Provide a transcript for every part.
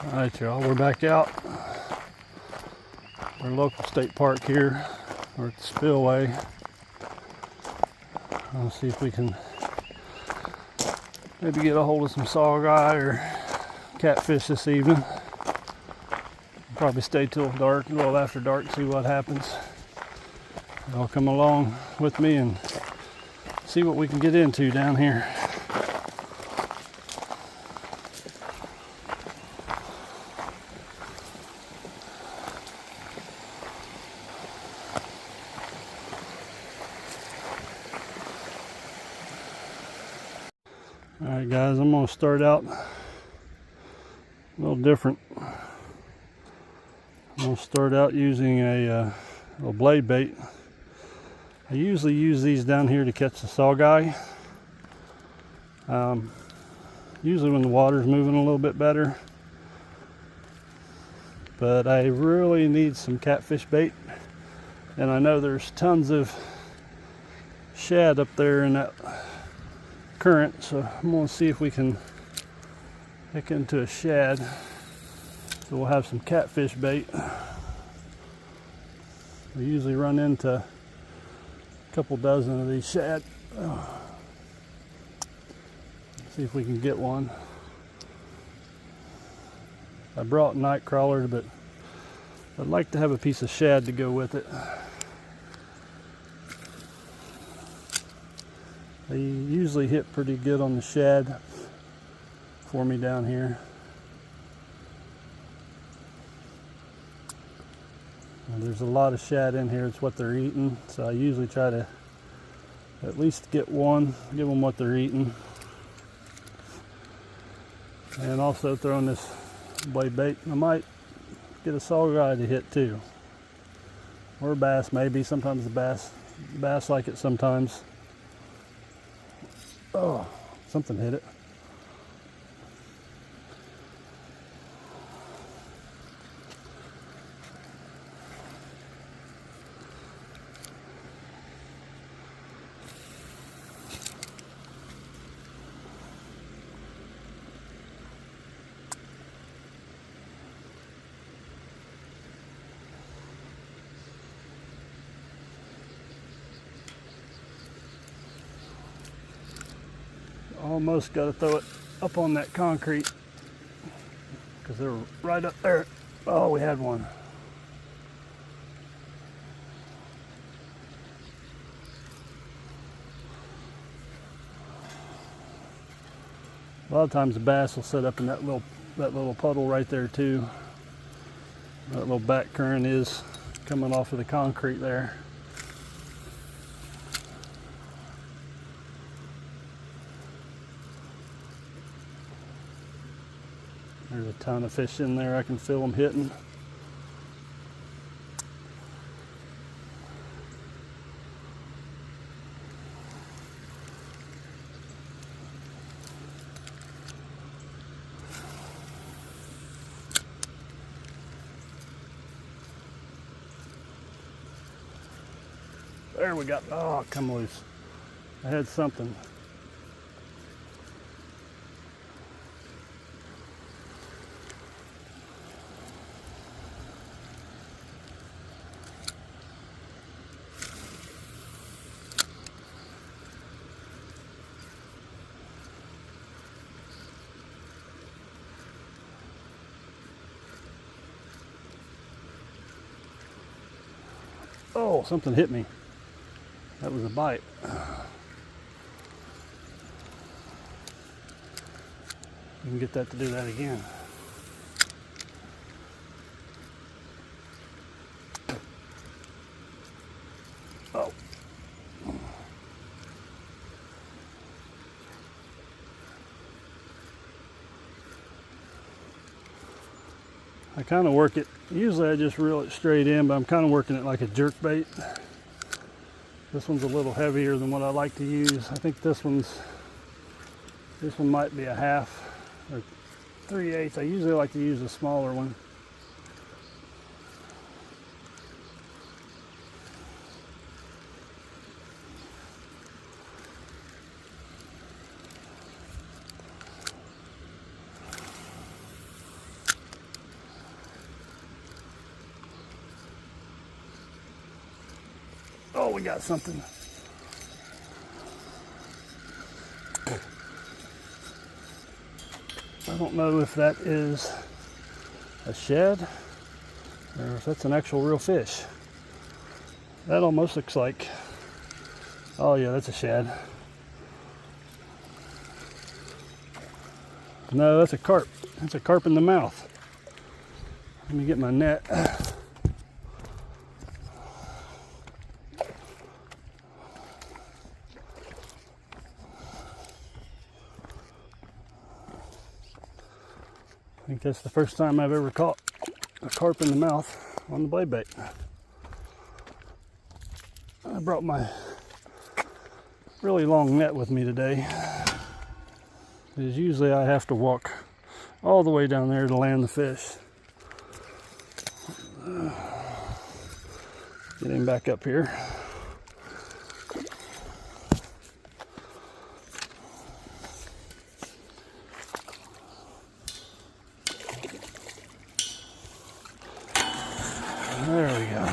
Alright y'all, we're back out. Our local state park here. We're at the spillway. I'll see if we can maybe get a hold of some saugeye or catfish this evening. Probably stay till dark, a little after dark, see what happens. Y'all come along with me and see what we can get into down here. Alright guys, I'm going to start out a little different. I'm going to start out using a little blade bait. I usually use these down here to catch the saugeye. Usually when the water's moving a little bit better. But I really need some catfish bait. And I know there's tons of shad up there in that current, so I'm going to see if we can hook into a shad, so we'll have some catfish bait. We usually run into a couple dozen of these shad. See if we can get one. I brought night crawlers, but I'd like to have a piece of shad to go with it. They usually hit pretty good on the shad for me down here. And there's a lot of shad in here, it's what they're eating, so I usually try to at least get one, give them what they're eating. And also throwing this blade bait, I might get a saugeye to hit too. Or a bass maybe, sometimes the bass like it sometimes. Oh, something hit it. Almost got to throw it up on that concrete because they're right up there. Oh, we had one. A lot of times the bass will set up in that little puddle right there too. That little back current is coming off of the concrete there. There's a ton of fish in there. I can feel them hitting. There we got, oh, come loose. I had something. Oh, something hit me. That was a bite. We can get that to do that again. Oh. I kind of work it, usually I just reel it straight in, but I'm kind of working it like a jerk bait. This one's a little heavier than what I like to use. I think this one might be a half or 3/8. I usually like to use a smaller one. we got something. I don't know if that is a shed or if that's an actual real fish. That almost looks like, oh yeah, that's a shad. No, that's a carp. That's a carp in the mouth. Let me get my net. I think that's the first time I've ever caught a carp in the mouth on the blade bait. I brought my really long net with me today, because usually I have to walk all the way down there to land the fish. Get him back up here. There we go.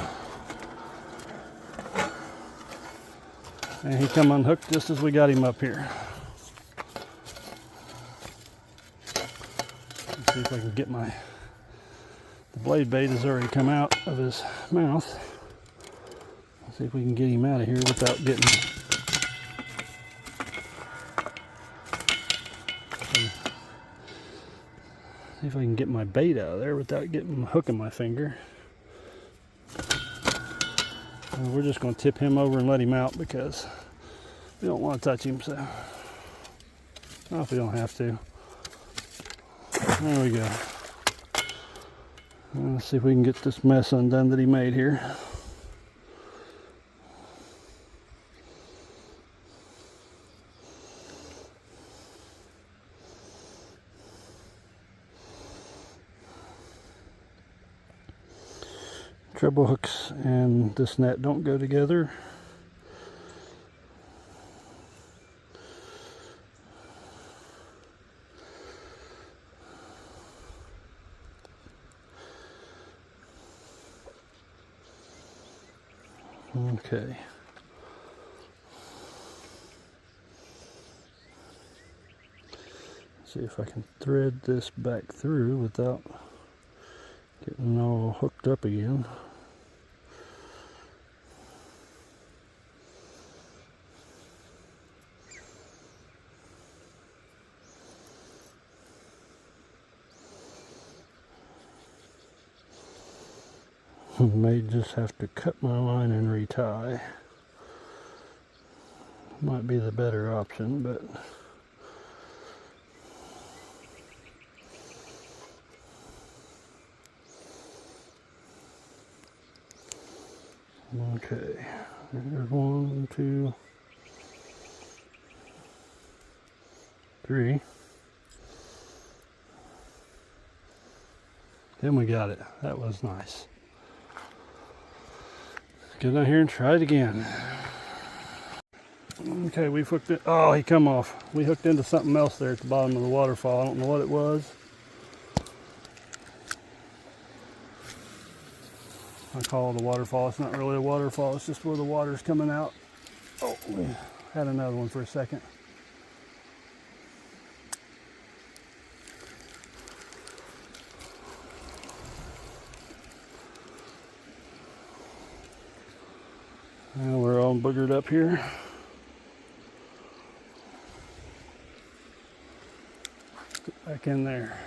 And he come unhooked just as we got him up here. Let's see if I can get the blade bait has already come out of his mouth. Let's see if we can get him out of here without getting, see if I can get my bait out of there without hooking my finger. And we're just going to tip him over and let him out because we don't want to touch him, so well, if we don't have to. There we go. Let's see if we can get this mess undone that he made here. Treble hooks and this net don't go together. Okay. See if I can thread this back through without getting all hooked up again. May just have to cut my line and retie. Might be the better option, but okay. There's 1, 2, 3. Then we got it. That was nice. Get down here and try it again. Okay, we've hooked it. Oh, he come off. We hooked into something else there at the bottom of the waterfall. I don't know what it was. I call it a waterfall. It's not really a waterfall. It's just where the water's coming out. Oh, we had another one for a second. Now we're all boogered up here. Get back in there.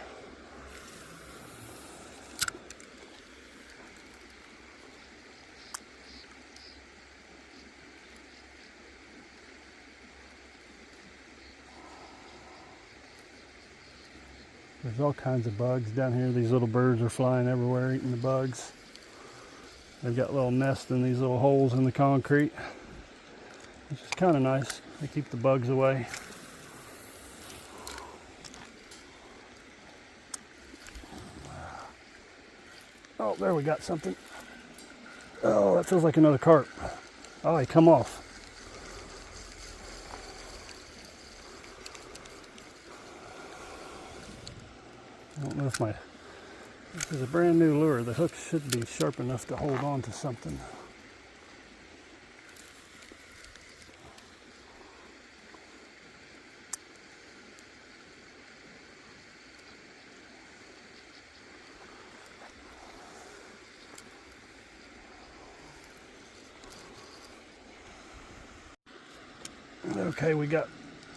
There's all kinds of bugs down here. These little birds are flying everywhere eating the bugs. They've got little nests in these little holes in the concrete, which is kind of nice. They keep the bugs away. Oh, there we got something. Oh, that feels like another carp. Oh, he come off. I don't know if this is a brand new lure. The hook should be sharp enough to hold on to something. Okay, we got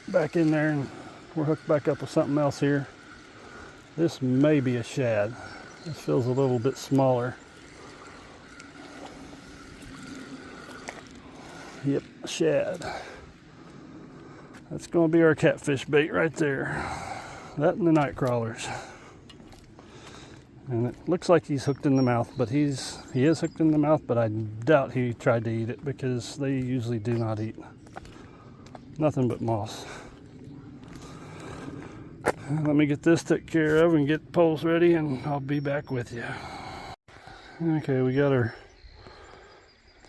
back in there and we're hooked back up with something else here. This may be a shad. This feels a little bit smaller. Yep, shad. That's going to be our catfish bait right there. That and the night crawlers. And it looks like he's hooked in the mouth, but he is hooked in the mouth, but I doubt he tried to eat it because they usually do not eat nothing but moss. Let me get this taken care of and get poles ready, and I'll be back with you. Okay, we got our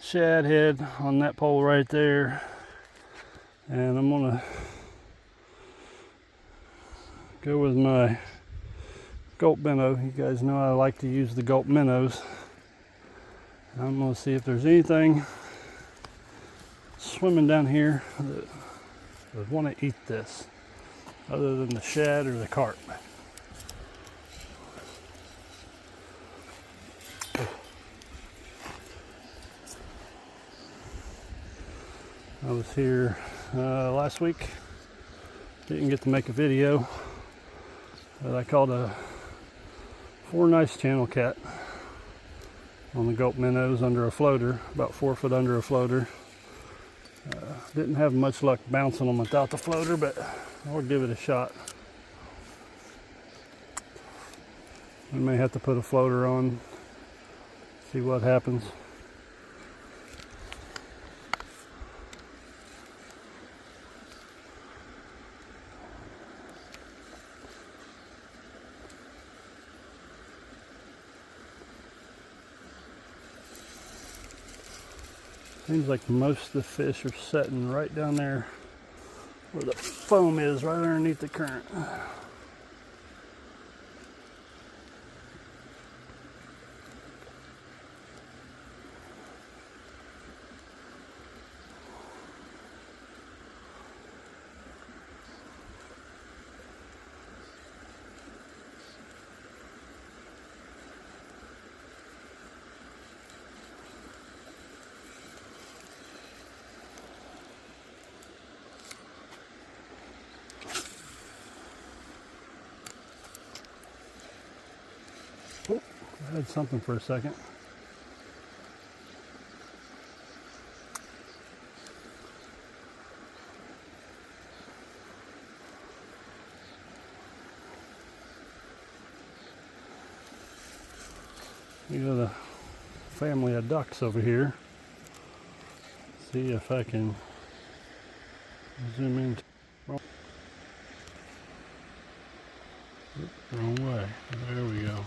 shad head on that pole right there, and I'm gonna go with my gulp minnow. You guys know I like to use the gulp minnows. I'm gonna see if there's anything swimming down here that would want to eat this other than the shad or the carp. I was here last week, didn't get to make a video, but I caught a 4 nice channel cat on the gulp minnows under a floater, about 4 foot under a floater. Didn't have much luck bouncing them without the floater, but I'll give it a shot. We may have to put a floater on, see what happens. Seems like most of the fish are setting right down there where the foam is, right underneath the current. Oh, I had something for a second. We got a family of ducks over here. See if I can zoom in. Oh. Wrong way. There we go.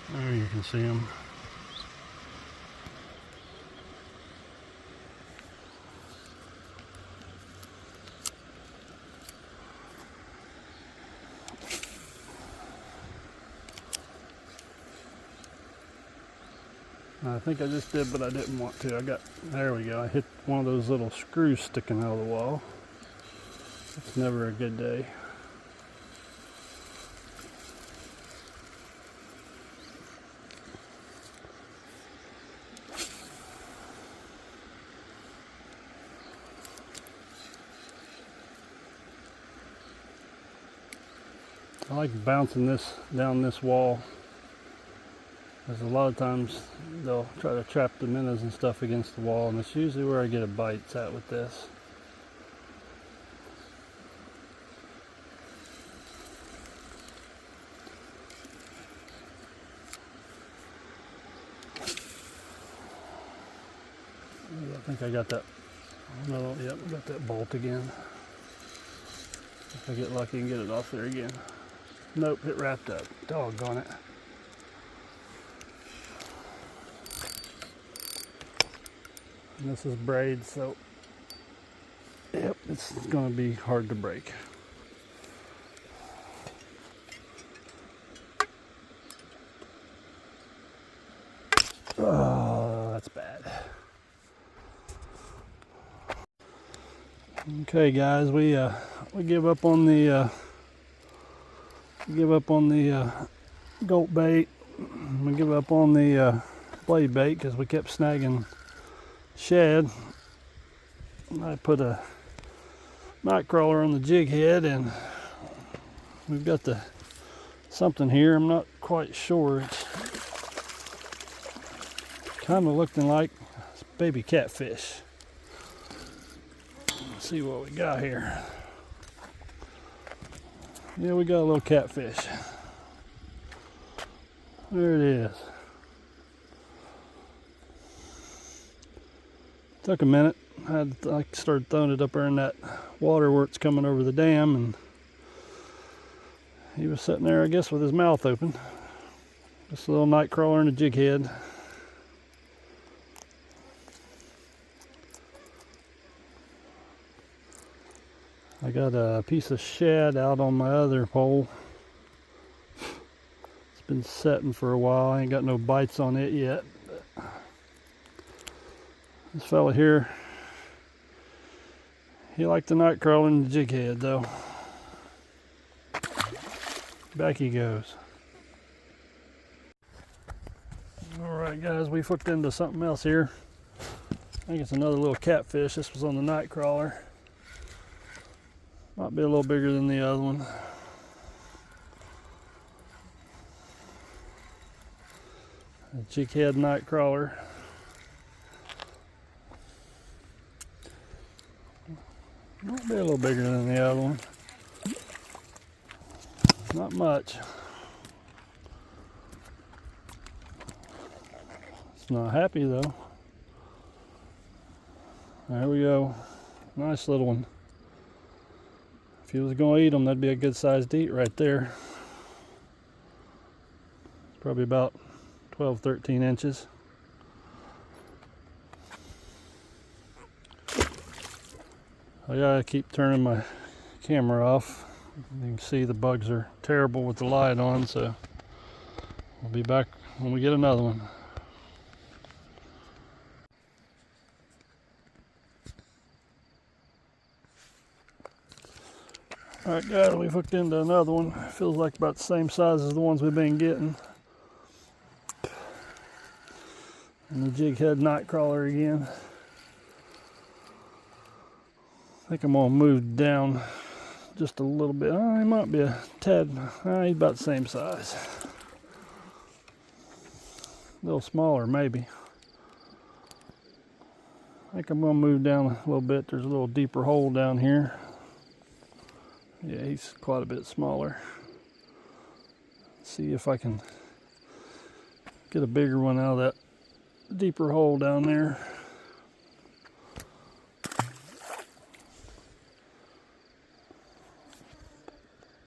There you can see them. I think I just did, but I didn't want to. There we go. I hit one of those little screws sticking out of the wall. It's never a good day. I like bouncing this down this wall, because a lot of times they'll try to trap the minnows and stuff against the wall, and it's usually where I get a bite at with this. I think I got that. No, yep, got that bolt again. If I get lucky and get it off there again. Nope, it wrapped up. Doggone it. And this is braid, so yep, it's going to be hard to break. Oh, that's bad. Okay, guys, we give up on the gulp bait. We give up on the blade bait because we kept snagging shad. I put a night crawler on the jig head, and we've got something here. I'm not quite sure. It's kind of looking like baby catfish. Let's see what we got here. Yeah, we got a little catfish. There it is. Took a minute. I started throwing it up there in that water where it's coming over the dam, and he was sitting there, I guess, with his mouth open. Just a little night crawler and a jig head. I got a piece of shad out on my other pole. It's been setting for a while. I ain't got no bites on it yet. This fella here, he liked the night crawler and the jig head though. Back he goes. Alright guys, we've hooked into something else here. I think it's another little catfish. This was on the night crawler. Might be a little bigger than the other one. A jig head night crawler. Might be a little bigger than the other one. Not much. It's not happy though. There we go. Nice little one. If he was going to eat them, that'd be a good size to eat right there. It's probably about 12, 13 inches. I gotta keep turning my camera off. You can see the bugs are terrible with the light on, so we'll be back when we get another one. Alright guys, we've hooked into another one. Feels like about the same size as the ones we've been getting. And the jig head night crawler again. I think I'm going to move down just a little bit. He might be a tad, he's about the same size. A little smaller maybe. I think I'm going to move down a little bit. There's a little deeper hole down here. Yeah, he's quite a bit smaller. See if I can get a bigger one out of that deeper hole down there.